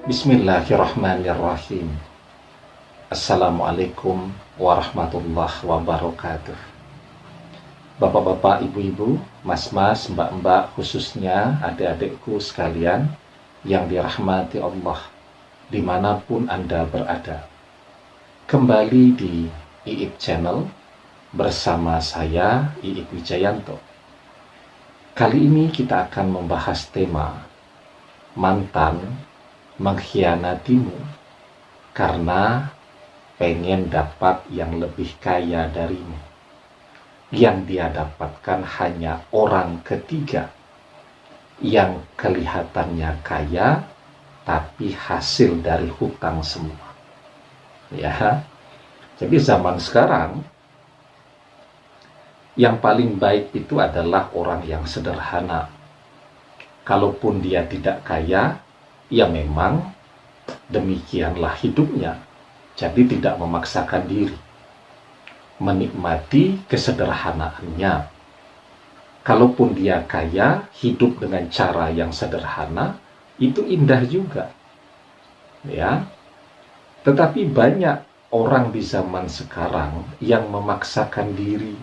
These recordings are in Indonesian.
Bismillahirrahmanirrahim. Assalamualaikum warahmatullahi wabarakatuh. Bapak-bapak, ibu-ibu, mas-mas, mbak-mbak, khususnya adik-adikku sekalian yang dirahmati Allah dimanapun Anda berada. Kembali di Iip Channel bersama saya, Iip Wijayanto. Kali ini kita akan membahas tema mantan mengkhianatimu karena pengen dapat yang lebih kaya darimu. Yang dia dapatkan hanya orang ketiga yang kelihatannya kaya tapi hasil dari hutang semua. Ya. Jadi zaman sekarang yang paling baik itu adalah orang yang sederhana. Kalaupun dia tidak kaya, ya memang demikianlah hidupnya. Jadi tidak memaksakan diri. Menikmati kesederhanaannya. Kalaupun dia kaya, hidup dengan cara yang sederhana, itu indah juga. Ya. Tetapi banyak orang di zaman sekarang yang memaksakan diri.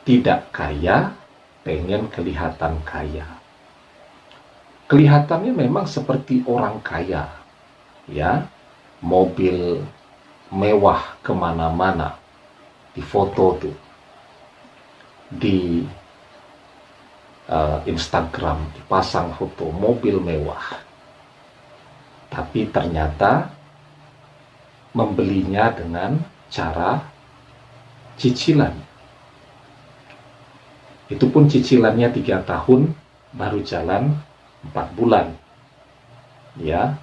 Tidak kaya, pengen kelihatan kaya. Kelihatannya memang seperti orang kaya, ya, mobil mewah kemana-mana, di foto tuh, di Instagram dipasang foto mobil mewah, tapi ternyata membelinya dengan cara cicilan. Itu pun cicilannya 3 tahun, baru jalan 4 bulan. Ya,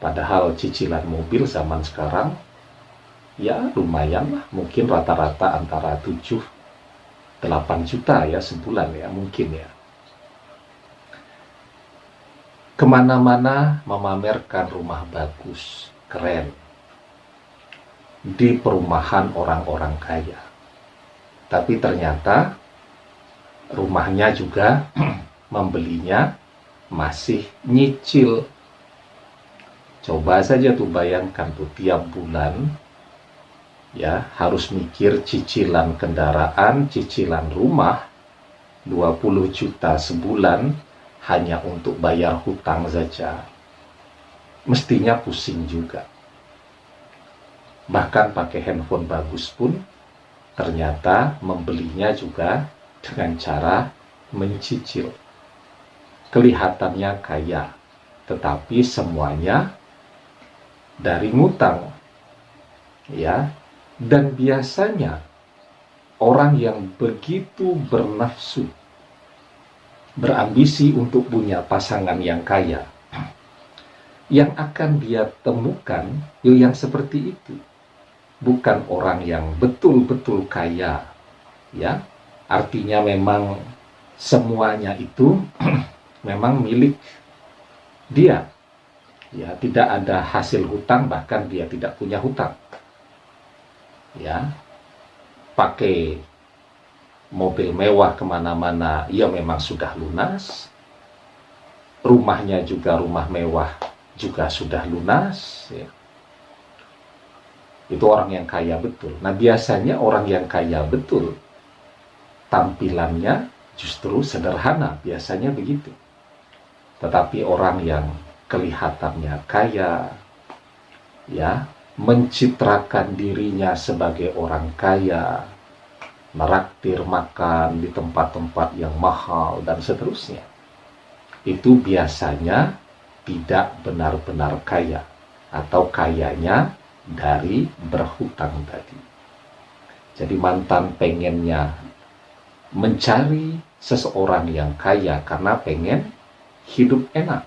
padahal cicilan mobil zaman sekarang ya lumayan lah, mungkin rata-rata antara 7-8 juta ya sebulan ya, mungkin ya. Kemana-mana memamerkan rumah bagus, keren, di perumahan orang-orang kaya. Tapi ternyata rumahnya juga membelinya masih nyicil. Coba saja tuh bayangkan tuh, tiap bulan ya harus mikir cicilan kendaraan, cicilan rumah 20 juta sebulan hanya untuk bayar hutang saja. Mestinya pusing juga. Bahkan pakai handphone bagus pun ternyata membelinya juga dengan cara mencicil. Kelihatannya kaya, tetapi semuanya dari ngutang. Ya, dan biasanya orang yang begitu bernafsu, berambisi untuk punya pasangan yang kaya, yang akan dia temukan yang seperti itu. Bukan orang yang betul-betul kaya, ya. Artinya memang semuanya itu memang milik dia. Ya, tidak ada hasil hutang, bahkan dia tidak punya hutang. Ya, pakai mobil mewah kemana-mana, ya memang sudah lunas. Rumahnya juga rumah mewah, juga sudah lunas. Ya. Itu orang yang kaya betul. Nah, biasanya orang yang kaya betul, tampilannya justru sederhana, biasanya begitu. Tetapi orang yang kelihatannya kaya, ya, mencitrakan dirinya sebagai orang kaya, meraktir makan di tempat-tempat yang mahal dan seterusnya, itu biasanya tidak benar-benar kaya, atau kayanya dari berhutang tadi. Jadi mantan pengennya mencari seseorang yang kaya karena pengen hidup enak.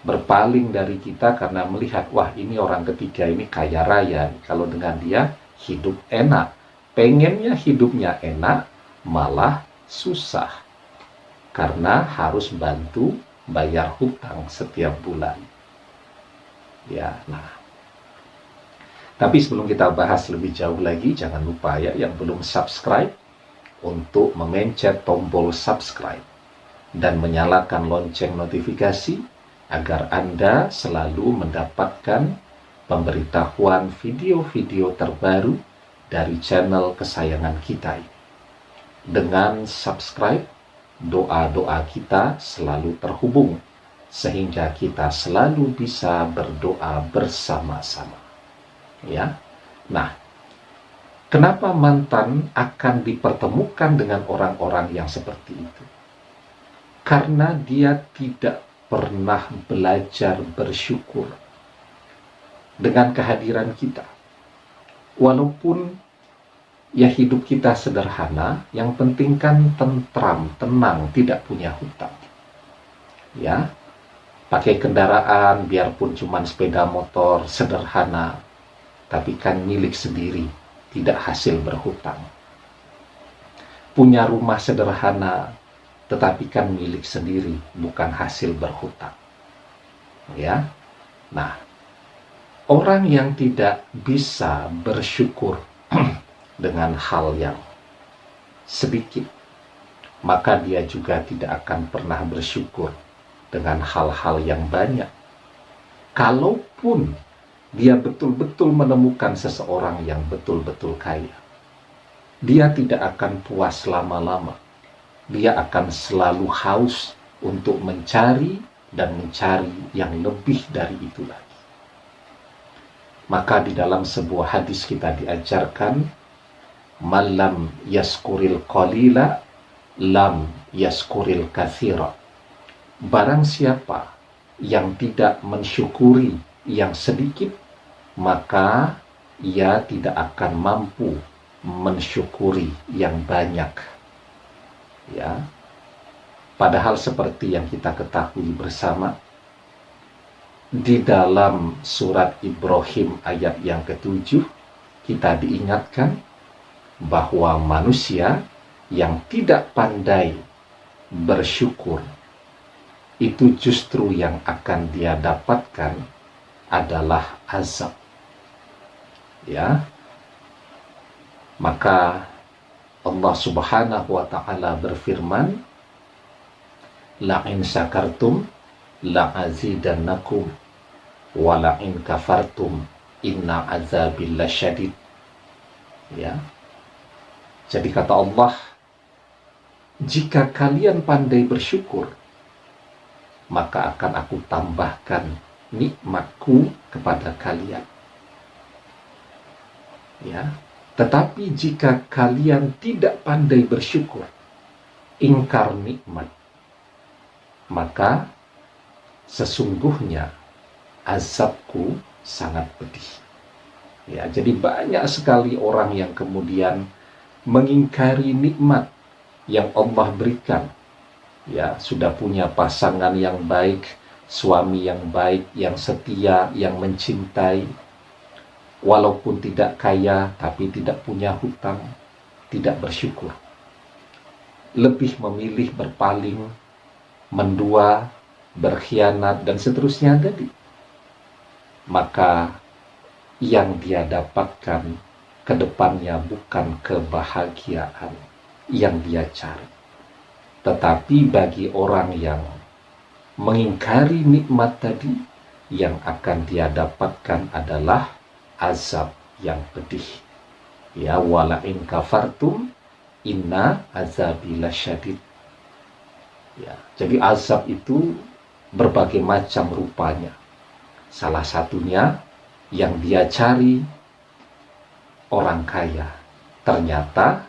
Berpaling dari kita karena melihat, wah ini orang ketiga ini kaya raya, kalau dengan dia hidup enak. Pengennya hidupnya enak, malah susah. Karena harus bantu bayar hutang setiap bulan. Ya, nah. Tapi sebelum kita bahas lebih jauh lagi, jangan lupa ya yang belum subscribe untuk memencet tombol subscribe dan menyalakan lonceng notifikasi agar Anda selalu mendapatkan pemberitahuan video-video terbaru dari channel kesayangan kita ini. Dengan subscribe, doa-doa kita selalu terhubung, sehingga kita selalu bisa berdoa bersama-sama. Ya. Nah, kenapa mantan akan dipertemukan dengan orang-orang yang seperti itu? Karena dia tidak pernah belajar bersyukur dengan kehadiran kita. Walaupun ya hidup kita sederhana, yang penting kan tentram, tenang, tidak punya hutang. Ya, pakai kendaraan biarpun cuma sepeda motor sederhana, tapi kan milik sendiri, tidak hasil berhutang. Punya rumah sederhana, tetapi kan milik sendiri, bukan hasil berhutang. Ya. Nah, orang yang tidak bisa bersyukur dengan hal yang sedikit, maka dia juga tidak akan pernah bersyukur dengan hal-hal yang banyak. Kalaupun dia betul-betul menemukan seseorang yang betul-betul kaya, dia tidak akan puas lama-lama. Dia akan selalu haus untuk mencari dan mencari yang lebih dari itu lagi. Maka di dalam sebuah hadis kita diajarkan, malam yaskuril qalila lam yaskuril katsira. Barang siapa yang tidak mensyukuri yang sedikit, maka ia tidak akan mampu mensyukuri yang banyak. Ya, padahal seperti yang kita ketahui bersama, di dalam surat Ibrahim ayat yang ke-7 kita diingatkan bahwa manusia yang tidak pandai bersyukur itu justru yang akan dia dapatkan adalah azab. Ya, maka Allah Subhanahu wa ta'ala berfirman, la'in syakartum la'azidannakum wa la'in kafartum inna azabil lasyadid. Ya. Jadi kata Allah, jika kalian pandai bersyukur, maka akan aku tambahkan nikmatku kepada kalian. Ya. Tetapi jika kalian tidak pandai bersyukur, ingkar nikmat, maka sesungguhnya azabku sangat pedih. Ya, jadi banyak sekali orang yang kemudian mengingkari nikmat yang Allah berikan. Ya, sudah punya pasangan yang baik, suami yang baik, yang setia, yang mencintai. Walaupun tidak kaya, tapi tidak punya hutang, tidak bersyukur. Lebih memilih berpaling, mendua, berkhianat, dan seterusnya tadi. Maka yang dia dapatkan ke depannya bukan kebahagiaan yang dia cari. Tetapi bagi orang yang mengingkari nikmat tadi, yang akan dia dapatkan adalah azab yang pedih. Ya, wala'in kafartum inna azabi lasyadid. Ya, jadi azab itu berbagai macam rupanya. Salah satunya yang dia cari orang kaya, ternyata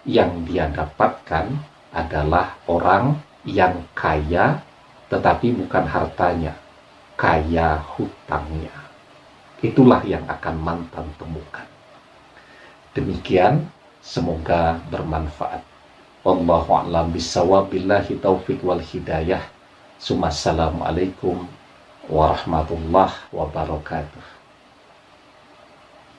yang dia dapatkan adalah orang yang kaya, tetapi bukan hartanya, kaya hutangnya. Itulah yang akan mantan temukan. Demikian, semoga bermanfaat. Wallahu a'lam bishawab, billahi taufiq wal hidayah. Assalamualaikum warahmatullahi wabarakatuh.